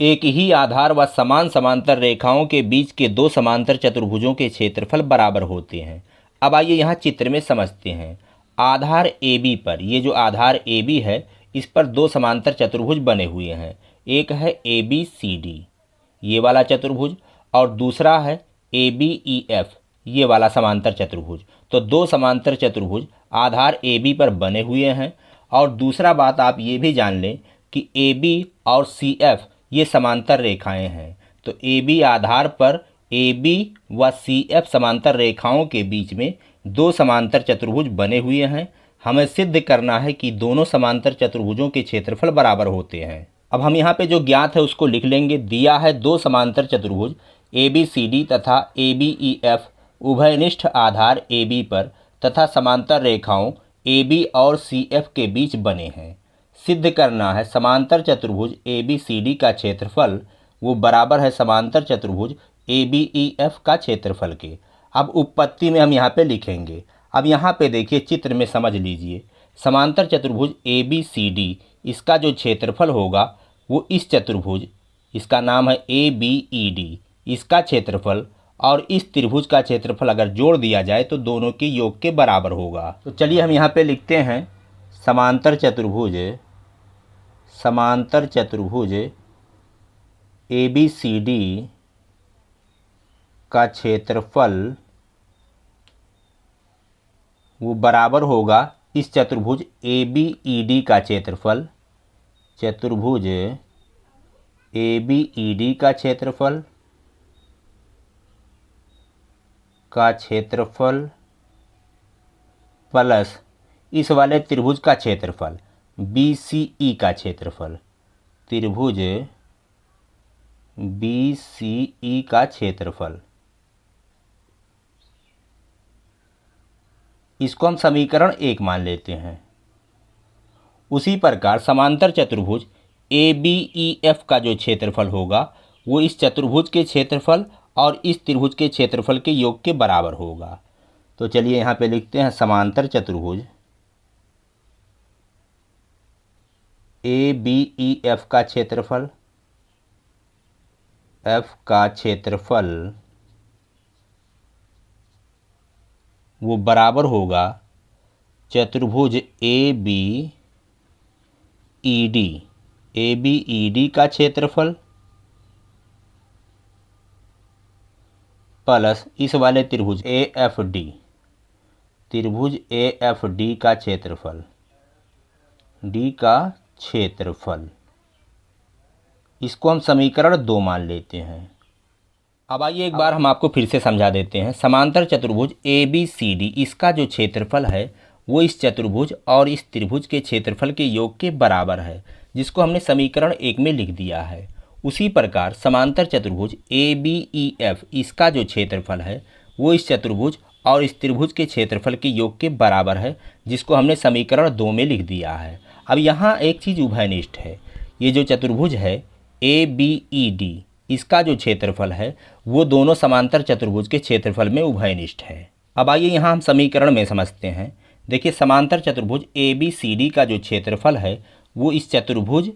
एक ही आधार व समान समांतर रेखाओं के बीच के दो समांतर चतुर्भुजों के क्षेत्रफल बराबर होते हैं। अब आइए यहाँ चित्र में समझते हैं। आधार AB पर, ये जो आधार AB है, इस पर दो समांतर चतुर्भुज बने हुए हैं। एक है ABCD, ये वाला चतुर्भुज, और दूसरा है ABEF, ये वाला समांतर चतुर्भुज। तो दो समांतर चतुर्भुज आधार AB पर बने हुए हैं। और दूसरा बात आप ये भी जान लें कि AB और CF ये समांतर रेखाएं हैं। तो AB आधार पर AB व CF समांतर रेखाओं के बीच में दो समांतर चतुर्भुज बने हुए हैं। हमें सिद्ध करना है कि दोनों समांतर चतुर्भुजों के क्षेत्रफल बराबर होते हैं। अब हम यहाँ पे जो ज्ञात है उसको लिख लेंगे। दिया है दो समांतर चतुर्भुज ABCD तथा ABEF उभयनिष्ठ आधार AB पर तथा समांतर रेखाओं AB और CF के बीच बने हैं। सिद्ध करना है समांतर चतुर्भुज ABCD का क्षेत्रफल वो बराबर है समांतर चतुर्भुज ABEF का क्षेत्रफल के। अब उपपत्ति में हम यहाँ पे लिखेंगे। अब यहाँ पे देखिए, चित्र में समझ लीजिए। समांतर चतुर्भुज ABCD, इसका जो क्षेत्रफल होगा वो इस चतुर्भुज, इसका नाम है ABED, इसका क्षेत्रफल और इस त्रिभुज का क्षेत्रफल अगर जोड़ दिया जाए तो दोनों के योग के बराबर होगा। तो चलिए हम यहाँ पे लिखते हैं समांतर चतुर्भुज ABCD का क्षेत्रफल वो बराबर होगा इस चतुर्भुज ABED का क्षेत्रफल, चतुर्भुज ABED का क्षेत्रफल प्लस इस वाले त्रिभुज का क्षेत्रफल BCE का क्षेत्रफल, त्रिभुज BCE का क्षेत्रफल। इसको हम समीकरण 1 मान लेते हैं। उसी प्रकार समांतर चतुर्भुज ABEF का जो क्षेत्रफल होगा वो इस चतुर्भुज के क्षेत्रफल और इस त्रिभुज के क्षेत्रफल के योग के बराबर होगा। तो चलिए यहाँ पे लिखते हैं समांतर चतुर्भुज ABEF का क्षेत्रफल, F का क्षेत्रफल वो बराबर होगा चतुर्भुज ABED का क्षेत्रफल प्लस इस वाले त्रिभुज AFD, त्रिभुज AFD का क्षेत्रफल, D का क्षेत्रफल। इसको हम समीकरण 2 मान लेते हैं। अब आइए एक बार हम आपको फिर से समझा देते हैं। समांतर चतुर्भुज ABCD, इसका जो क्षेत्रफल है वो इस चतुर्भुज और इस त्रिभुज के क्षेत्रफल के योग के बराबर है, जिसको हमने समीकरण 1 में लिख दिया है। उसी प्रकार समांतर चतुर्भुज ABEF, इसका जो क्षेत्रफल है वो इस चतुर्भुज और इस त्रिभुज के क्षेत्रफल के योग के बराबर है, जिसको हमने समीकरण 2 में लिख दिया है। अब यहाँ एक चीज़ उभयनिष्ठ है। ये जो चतुर्भुज है ABED, इसका जो क्षेत्रफल है वो दोनों समांतर चतुर्भुज के क्षेत्रफल में उभयनिष्ठ है। अब आइए यहाँ हम समीकरण में समझते हैं। देखिए, समांतर चतुर्भुज ABCD का जो क्षेत्रफल है वो इस चतुर्भुज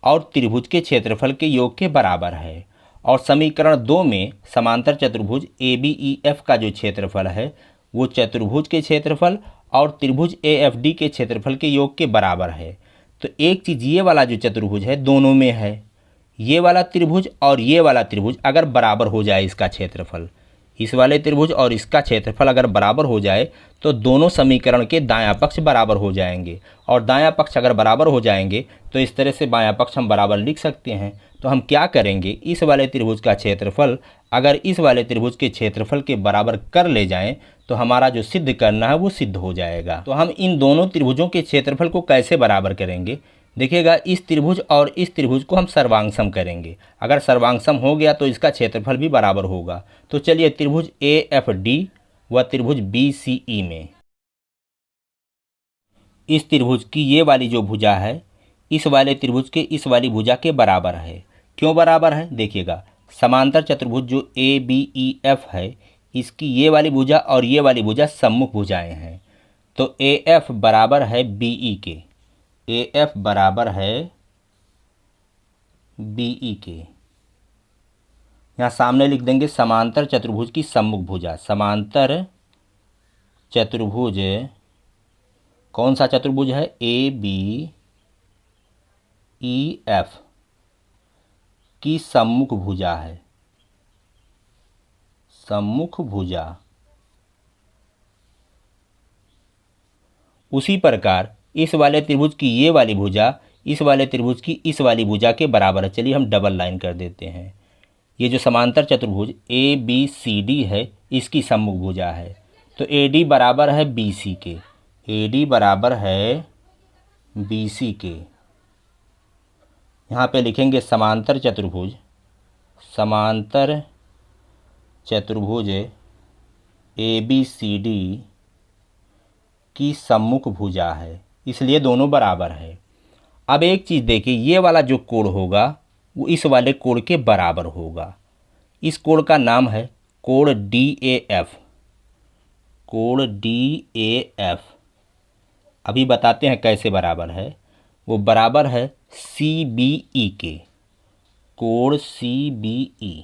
और त्रिभुज के क्षेत्रफल के योग के बराबर है। और समीकरण 2 में समांतर चतुर्भुज ABEF का जो क्षेत्रफल है वो चतुर्भुज के क्षेत्रफल और त्रिभुज AFD के क्षेत्रफल के योग के बराबर है। तो एक चीज़, ये वाला जो चतुर्भुज है दोनों में है, ये वाला त्रिभुज और ये वाला त्रिभुज अगर बराबर हो जाए, इसका क्षेत्रफल, इस वाले त्रिभुज और इसका क्षेत्रफल अगर बराबर हो जाए तो दोनों समीकरण के दायां पक्ष बराबर हो जाएंगे। और दायां पक्ष अगर बराबर हो जाएंगे तो इस तरह से बायां पक्ष हम बराबर लिख सकते हैं। तो हम क्या करेंगे, इस वाले त्रिभुज का क्षेत्रफल अगर इस वाले त्रिभुज के क्षेत्रफल के बराबर कर ले जाएं तो हमारा जो सिद्ध करना है वो सिद्ध हो जाएगा। तो हम इन दोनों त्रिभुजों के क्षेत्रफल को कैसे बराबर करेंगे, देखिएगा, इस त्रिभुज और इस त्रिभुज को हम सर्वांगसम करेंगे। अगर सर्वांगसम हो गया तो इसका क्षेत्रफल भी बराबर होगा। तो चलिए, त्रिभुज AFD व त्रिभुज BCE में इस त्रिभुज की ये वाली जो भुजा है इस वाले त्रिभुज के इस वाली भुजा के बराबर है। क्यों बराबर है, देखिएगा, समांतर चतुर्भुज जो ABEF है इसकी ये वाली भुजा और ये वाली भुजा सम्मुख भुजाएं हैं। तो AF बराबर है BE के, AF बराबर है BE के। यहाँ सामने लिख देंगे समांतर चतुर्भुज की सम्मुख भुजा। समांतर चतुर्भुज कौन सा चतुर्भुज है? ए बी ई एफ की सम्मुख भुजा है। सम्मुख भुजा। उसी प्रकार इस वाले त्रिभुज की ये वाली भुजा इस वाले त्रिभुज की इस वाली भुजा के बराबर है। चलिए हम डबल लाइन कर देते हैं। ये जो समांतर चतुर्भुज ए बी सी डी है, इसकी सम्मुख भुजा है। तो ए डी बराबर है बी सी के। ए डी बराबर है बी सी के। यहाँ पे लिखेंगे समांतर चतुर्भुज। समांतर चतुर्भुज ए बी सी डी की सम्मुख भुजा है, इसलिए दोनों बराबर है। अब एक चीज़ देखिए, ये वाला जो कोण होगा वो इस वाले कोण के बराबर होगा। इस कोण का नाम है कोण डी ए एफ। कोण डी ए एफ। अभी बताते हैं कैसे बराबर है। वो बराबर है सी बी ई के। कोण सी बी ई।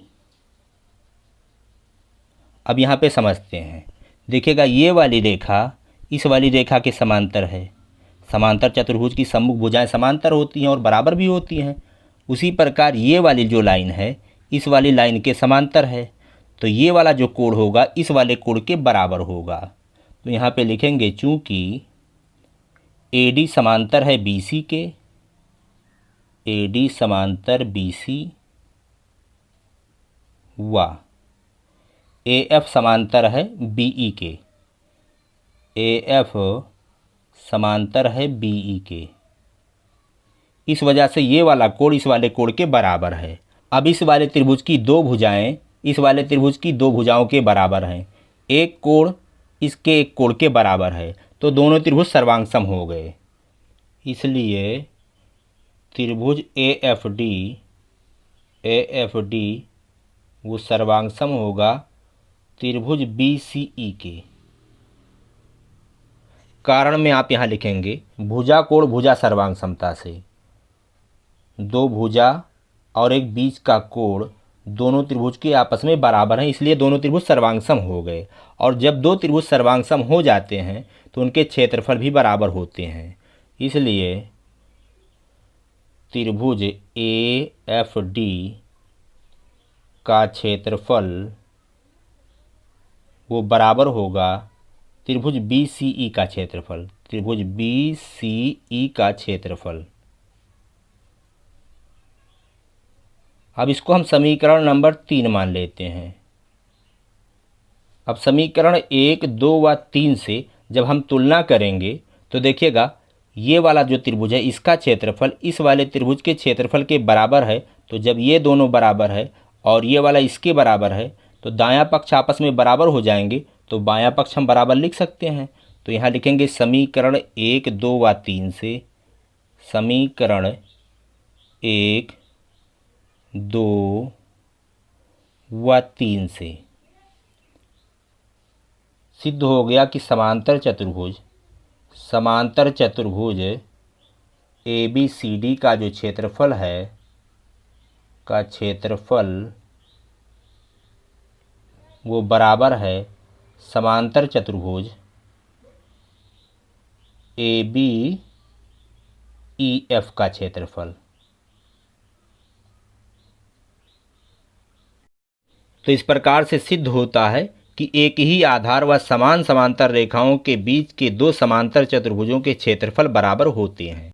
अब यहाँ पे समझते हैं। देखिएगा, ये वाली रेखा इस वाली रेखा के समांतर है। समांतर चतुर्भुज की सम्मुख भुजाएं समांतर होती हैं और बराबर भी होती हैं। उसी प्रकार ये वाली जो लाइन है इस वाली लाइन के समांतर है। तो ये वाला जो कोण होगा इस वाले कोण के बराबर होगा। तो यहाँ पे लिखेंगे चूँकि ए डी समांतर है बी सी के। ए डी समांतर बी सी व ए एफ समांतर है बी ई के। ए एफ समांतर है बी ई के। इस वजह से ये वाला कोण इस वाले कोण के बराबर है। अब इस वाले त्रिभुज की दो भुजाएं इस वाले त्रिभुज की दो भुजाओं के बराबर हैं। एक कोण इसके एक कोण के बराबर है, तो दोनों त्रिभुज सर्वांग सम हो गए। इसलिए त्रिभुज ए एफ डी वो सर्वांग सम होगा त्रिभुज बी सी ई के। कारण में आप यहाँ लिखेंगे भुजा कोण भुजा सर्वांग समता से। दो भुजा और एक बीच का कोण दोनों त्रिभुज के आपस में बराबर हैं, इसलिए दोनों त्रिभुज सर्वांग सम हो गए। और जब दो त्रिभुज सर्वांग सम हो जाते हैं तो उनके क्षेत्रफल भी बराबर होते हैं। इसलिए त्रिभुज ए एफ डी का क्षेत्रफल वो बराबर होगा त्रिभुज बी सी ई का क्षेत्रफल। त्रिभुज बी सी ई का क्षेत्रफल। अब इसको हम समीकरण नंबर 3 मान लेते हैं। अब समीकरण 1, 2 व 3 से जब हम तुलना करेंगे तो देखिएगा, ये वाला जो त्रिभुज है इसका क्षेत्रफल इस वाले त्रिभुज के क्षेत्रफल के बराबर है। तो जब ये दोनों बराबर है और ये वाला इसके बराबर है तो दायां पक्ष आपस में बराबर हो जाएंगे, तो बायां पक्ष हम बराबर लिख सकते हैं। तो यहाँ लिखेंगे समीकरण 1, 2 व 3 से। समीकरण 1, 2 व 3 से सिद्ध हो गया कि समांतर चतुर्भुज ए बी सी डी का जो क्षेत्रफल है का क्षेत्रफल वो बराबर है समांतर चतुर्भुज ए बी ई एफ का क्षेत्रफल। तो इस प्रकार से सिद्ध होता है कि एक ही आधार व समान समांतर रेखाओं के बीच के दो समांतर चतुर्भुजों के क्षेत्रफल बराबर होते हैं।